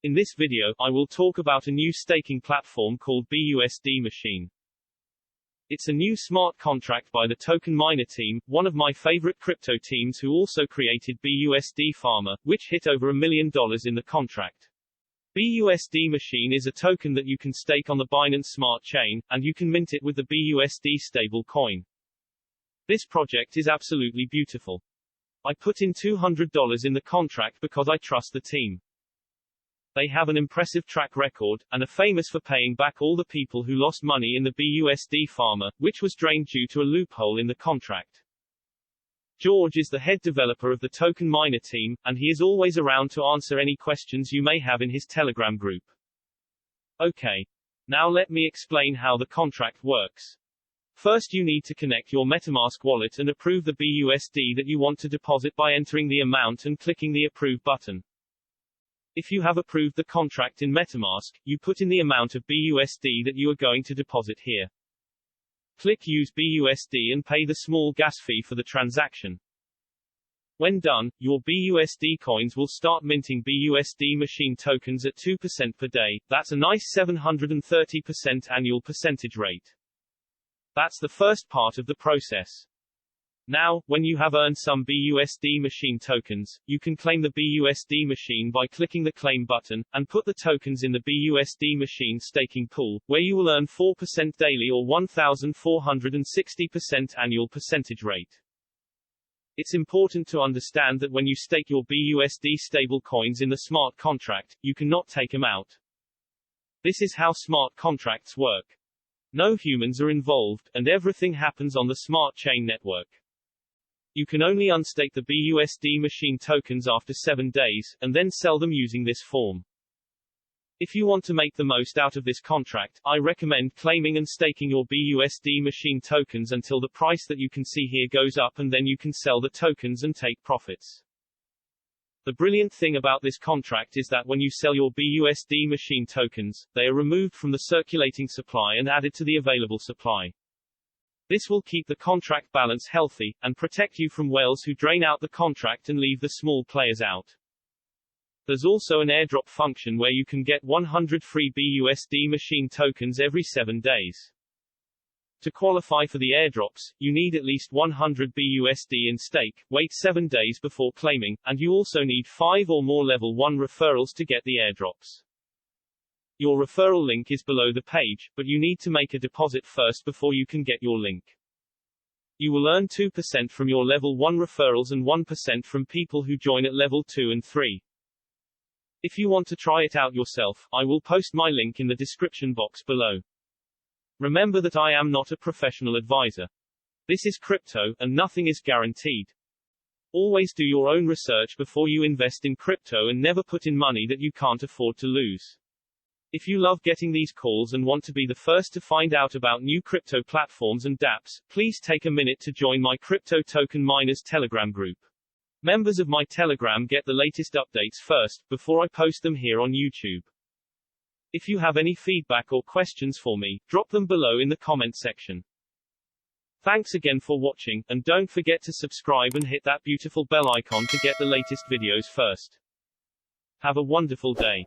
In this video, I will talk about a new staking platform called BUSD Machine. It's a new smart contract by the token miner team, one of my favorite crypto teams who also created BUSD Farmer, which hit over $1 million in the contract. BUSD Machine is a token that you can stake on the Binance Smart Chain, and you can mint it with the BUSD stablecoin. This project is absolutely beautiful. I put in $200 in the contract because I trust the team. They have an impressive track record, and are famous for paying back all the people who lost money in the BUSD Farmer, which was drained due to a loophole in the contract. George is the head developer of the token miner team, and he is always around to answer any questions you may have in his Telegram group. Okay. Now let me explain how the contract works. First, you need to connect your Metamask wallet and approve the BUSD that you want to deposit by entering the amount and clicking the Approve button. If you have approved the contract in Metamask, you put in the amount of BUSD that you are going to deposit here. Click Use BUSD and pay the small gas fee for the transaction. When done, your BUSD coins will start minting BUSD machine tokens at 2% per day. That's a nice 730% annual percentage rate. That's the first part of the process. Now, when you have earned some BUSD machine tokens, you can claim the BUSD machine by clicking the Claim button, and put the tokens in the BUSD machine staking pool, where you will earn 4% daily or 1,460% annual percentage rate. It's important to understand that when you stake your BUSD stablecoins in the smart contract, you cannot take them out. This is how smart contracts work. No humans are involved, and everything happens on the smart chain network. You can only unstake the BUSD machine tokens after 7 days, and then sell them using this form. If you want to make the most out of this contract, I recommend claiming and staking your BUSD machine tokens until the price that you can see here goes up, and then you can sell the tokens and take profits. The brilliant thing about this contract is that when you sell your BUSD machine tokens, they are removed from the circulating supply and added to the available supply. This will keep the contract balance healthy, and protect you from whales who drain out the contract and leave the small players out. There's also an airdrop function where you can get 100 free BUSD machine tokens every 7 days. To qualify for the airdrops, you need at least 100 BUSD in stake, wait 7 days before claiming, and you also need 5 or more level 1 referrals to get the airdrops. Your referral link is below the page, but you need to make a deposit first before you can get your link. You will earn 2% from your level 1 referrals and 1% from people who join at level 2 and 3. If you want to try it out yourself, I will post my link in the description box below. Remember that I am not a professional advisor. This is crypto, and nothing is guaranteed. Always do your own research before you invest in crypto, and never put in money that you can't afford to lose. If you love getting these calls and want to be the first to find out about new crypto platforms and dApps, please take a minute to join my Crypto Token Miners Telegram group. Members of my Telegram get the latest updates first, before I post them here on YouTube. If you have any feedback or questions for me, drop them below in the comment section. Thanks again for watching, and don't forget to subscribe and hit that beautiful bell icon to get the latest videos first. Have a wonderful day.